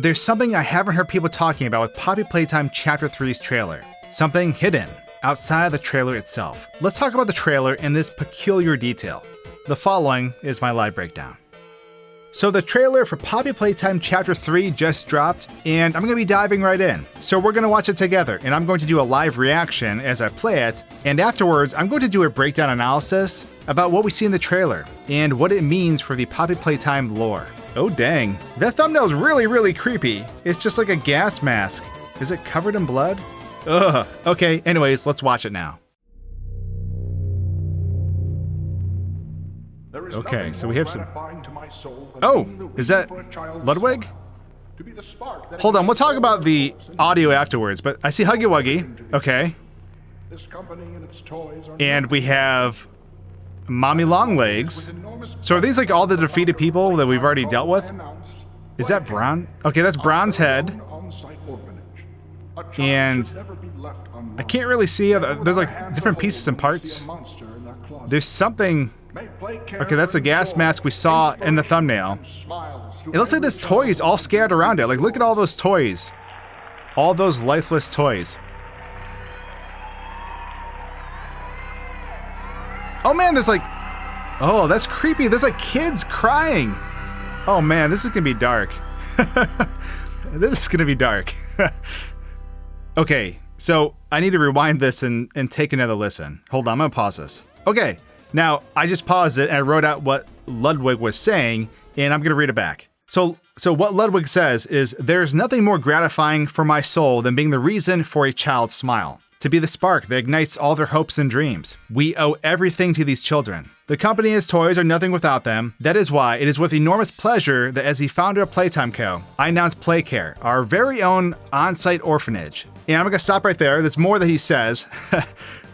there's something I haven't heard people talking about with Poppy Playtime Chapter 3's trailer. Something hidden outside of the trailer itself. Let's talk about the trailer in this peculiar detail. The following is my live breakdown. So the trailer for Poppy Playtime Chapter 3 just dropped, and I'm going to be diving right in. So we're going to watch it together, and I'm going to do a live reaction as I play it, and afterwards I'm going to do a breakdown analysis about what we see in the trailer, and what it means for the Poppy Playtime lore. Oh dang, that thumbnail's really creepy. It's just like a gas mask. Is it covered in blood? Ugh. Okay, anyways, let's watch it now. Okay, so we have some... Oh, is that Ludwig? Hold on, we'll talk about the audio afterwards, but I see Huggy Wuggy. Okay. And we have Mommy Longlegs. So are these like all the defeated people that we've already dealt with? Is that Bron? Okay, that's Bron's head. And I can't really see, there's like different pieces and parts. There's something... Okay, that's a gas mask we saw in the thumbnail. It looks like there's toys all scattered around it. Like, look at all those toys. All those lifeless toys. Oh man, there's like... Oh, that's creepy. There's like kids crying. Oh man, this is gonna be dark. This is gonna be dark. Okay, so I need to rewind this and take another listen. Hold on, I'm gonna pause this. Okay. Now, I just paused it and I wrote out what Ludwig was saying, and I'm going to read it back. So what Ludwig says is, "There's nothing more gratifying for my soul than being the reason for a child's smile. To be the spark that ignites all their hopes and dreams. We owe everything to these children. The company and its toys are nothing without them. That is why it is with enormous pleasure that as the founder of Playtime Co., I announce Playcare, our very own on-site orphanage." And I'm going to stop right there. There's more that he says.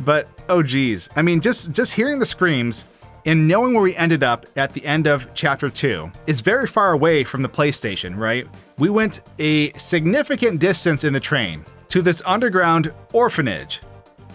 But, oh geez. I mean, just hearing the screams and knowing where we ended up at the end of Chapter 2 is very far away from the PlayStation, right? We went a significant distance in the train to this underground orphanage.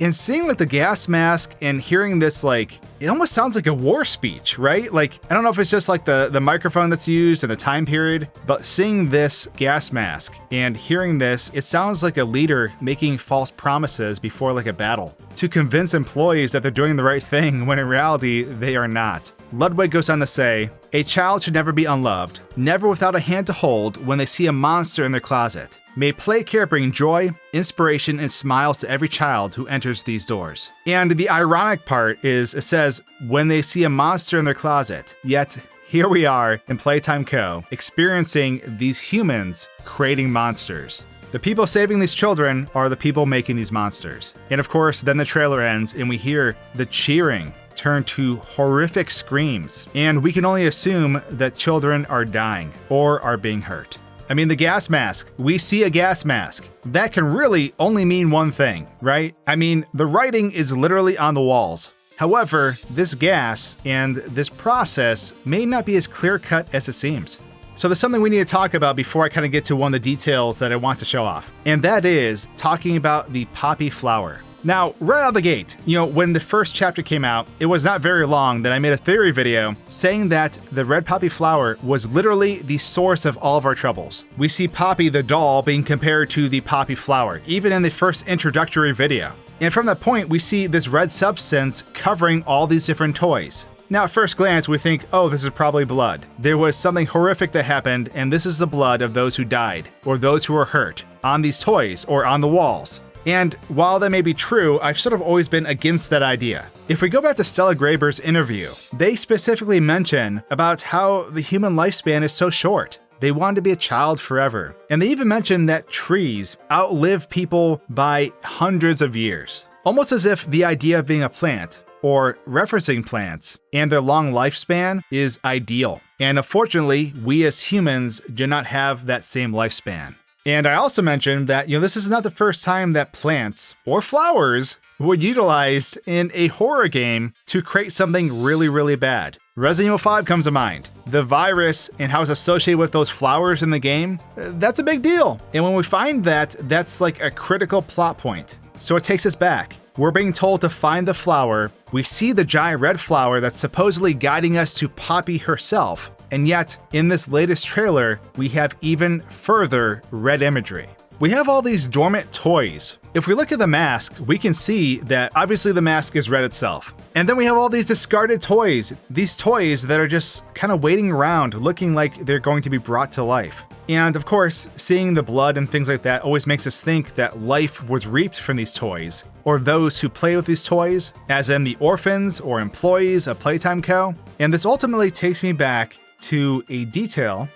And seeing like the gas mask and hearing this, like, it almost sounds like a war speech, right? Like, I don't know if it's just like the microphone that's used and the time period, but seeing this gas mask and hearing this, it sounds like a leader making false promises before like a battle to convince employees that they're doing the right thing when in reality, they are not. Ludwig goes on to say, "A child should never be unloved, never without a hand to hold when they see a monster in their closet. May Playcare bring joy, inspiration, and smiles to every child who enters these doors." And the ironic part is, it says, when they see a monster in their closet, yet here we are in Playtime Co., experiencing these humans creating monsters. The people saving these children are the people making these monsters. And of course, then the trailer ends and we hear the cheering turn to horrific screams. And we can only assume that children are dying or are being hurt. I mean, the gas mask. We see a gas mask. That can really only mean one thing, right? I mean, the writing is literally on the walls. However, this gas and this process may not be as clear-cut as it seems. So there's something we need to talk about before I kind of get to one of the details that I want to show off. And that is talking about the poppy flower. Now, right out of the gate, when the first chapter came out, it was not very long that I made a theory video saying that the red poppy flower was literally the source of all of our troubles. We see Poppy the doll being compared to the poppy flower, even in the first introductory video. And from that point, we see this red substance covering all these different toys. Now, at first glance, we think, oh, this is probably blood. There was something horrific that happened, and this is the blood of those who died, or those who were hurt, on these toys, or on the walls. And while that may be true, I've sort of always been against that idea. If we go back to Stella Graber's interview, they specifically mention about how the human lifespan is so short. They want to be a child forever. And they even mention that trees outlive people by hundreds of years. Almost as if the idea of being a plant, or referencing plants, and their long lifespan is ideal. And unfortunately, we as humans do not have that same lifespan. And I also mentioned that, this is not the first time that plants or flowers were utilized in a horror game to create something really bad. Resident Evil 5 comes to mind. The virus and how it's associated with those flowers in the game, that's a big deal. And when we find that, that's like a critical plot point. So it takes us back. We're being told to find the flower. We see the giant red flower that's supposedly guiding us to Poppy herself. And yet, in this latest trailer, we have even further red imagery. We have all these dormant toys. If we look at the mask, we can see that obviously the mask is red itself. And then we have all these discarded toys, these toys that are just kind of waiting around, looking like they're going to be brought to life. And of course, seeing the blood and things like that always makes us think that life was reaped from these toys, or those who play with these toys, as in the orphans or employees of Playtime Co. And this ultimately takes me back to a detail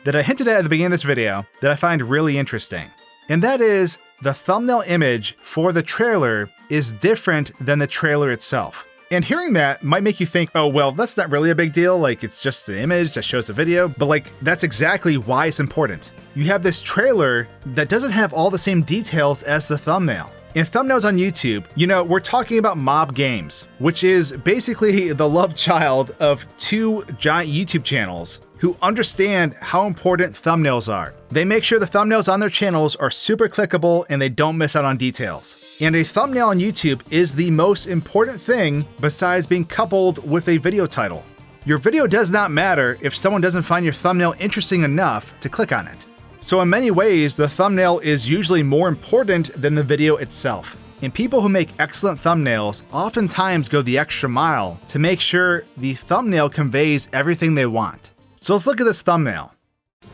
that I hinted at the beginning of this video that I find really interesting. And that is, the thumbnail image for the trailer is different than the trailer itself. And hearing that might make you think, oh, well, that's not really a big deal. Like, it's just the image that shows the video. But like, that's exactly why it's important. You have this trailer that doesn't have all the same details as the thumbnail. In thumbnails on YouTube, you know, we're talking about Mob Games, which is basically the love child of two giant YouTube channels who understand how important thumbnails are. They make sure the thumbnails on their channels are super clickable and they don't miss out on details. And a thumbnail on YouTube is the most important thing besides being coupled with a video title. Your video does not matter if someone doesn't find your thumbnail interesting enough to click on it. So in many ways, the thumbnail is usually more important than the video itself. And people who make excellent thumbnails oftentimes go the extra mile to make sure the thumbnail conveys everything they want. So let's look at this thumbnail.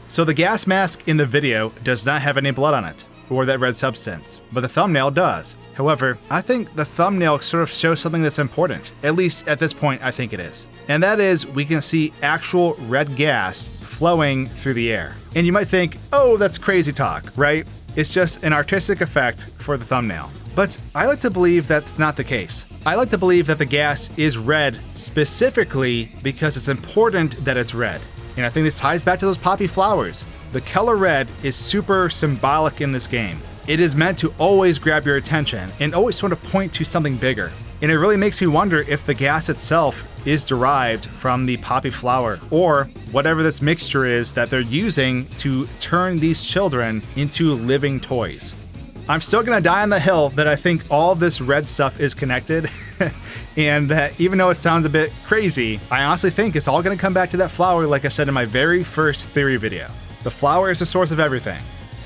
So the gas mask in the video does not have any blood on it, or that red substance, but the thumbnail does. However, I think the thumbnail sort of shows something that's important. At least at this point, I think it is. And that is, we can see actual red gas flowing through the air. And you might think, oh, that's crazy talk, right? It's just an artistic effect for the thumbnail. But I like to believe that's not the case. I like to believe that the gas is red specifically because it's important that it's red. And I think this ties back to those poppy flowers. The color red is super symbolic in this game. It is meant to always grab your attention and always sort of point to something bigger. And it really makes me wonder if the gas itself is derived from the poppy flower, or whatever this mixture is that they're using to turn these children into living toys. I'm still gonna die on the hill that I think all this red stuff is connected, and that even though it sounds a bit crazy, I honestly think it's all gonna come back to that flower, like I said in my very first theory video. The flower is the source of everything.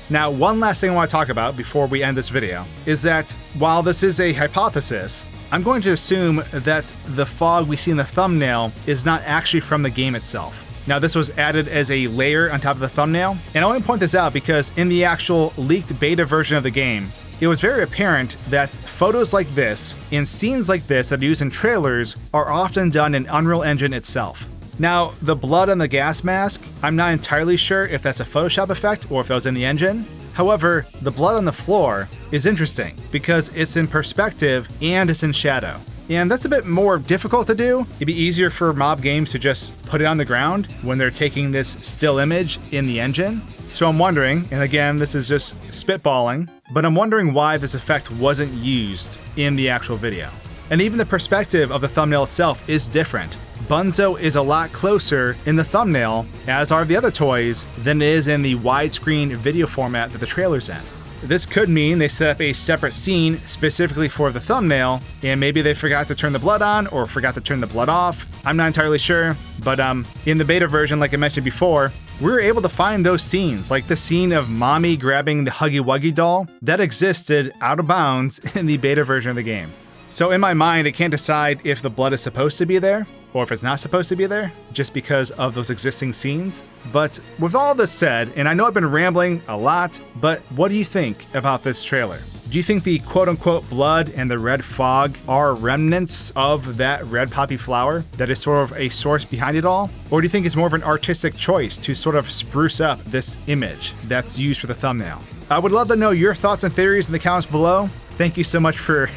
Now, one last thing I want to talk about before we end this video is that while this is a hypothesis, I'm going to assume that the fog we see in the thumbnail is not actually from the game itself. Now, this was added as a layer on top of the thumbnail, and I want to point this out because in the actual leaked beta version of the game, it was very apparent that photos like this and scenes like this that are used in trailers are often done in Unreal Engine itself. Now, the blood on the gas mask, I'm not entirely sure if that's a Photoshop effect or if it was in the engine. However, the blood on the floor is interesting because it's in perspective and it's in shadow. And that's a bit more difficult to do. It'd be easier for Mob Games to just put it on the ground when they're taking this still image in the engine. So I'm wondering, and again, this is just spitballing, but I'm wondering why this effect wasn't used in the actual video. And even the perspective of the thumbnail itself is different. Bunzo is a lot closer in the thumbnail, as are the other toys, than it is in the widescreen video format that the trailer's in. This could mean they set up a separate scene specifically for the thumbnail, and maybe they forgot to turn the blood on or forgot to turn the blood off. I'm not entirely sure, but in the beta version, like I mentioned before, we were able to find those scenes, like the scene of Mommy grabbing the Huggy Wuggy doll, that existed out of bounds in the beta version of the game. So in my mind, I can't decide if the blood is supposed to be there, or if it's not supposed to be there, just because of those existing scenes. But with all this said, and I know I've been rambling a lot, but what do you think about this trailer? Do you think the quote-unquote blood and the red fog are remnants of that red poppy flower that is sort of a source behind it all? Or do you think it's more of an artistic choice to sort of spruce up this image that's used for the thumbnail? I would love to know your thoughts and theories in the comments below. Thank you so much for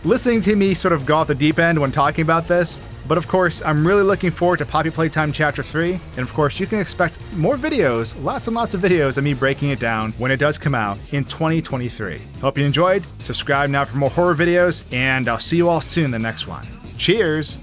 listening to me sort of go off the deep end when talking about this. But of course, I'm really looking forward to Poppy Playtime Chapter 3. And of course, you can expect more videos, lots and lots of videos of me breaking it down when it does come out in 2023. Hope you enjoyed. Subscribe now for more horror videos, and I'll see you all soon in the next one. Cheers!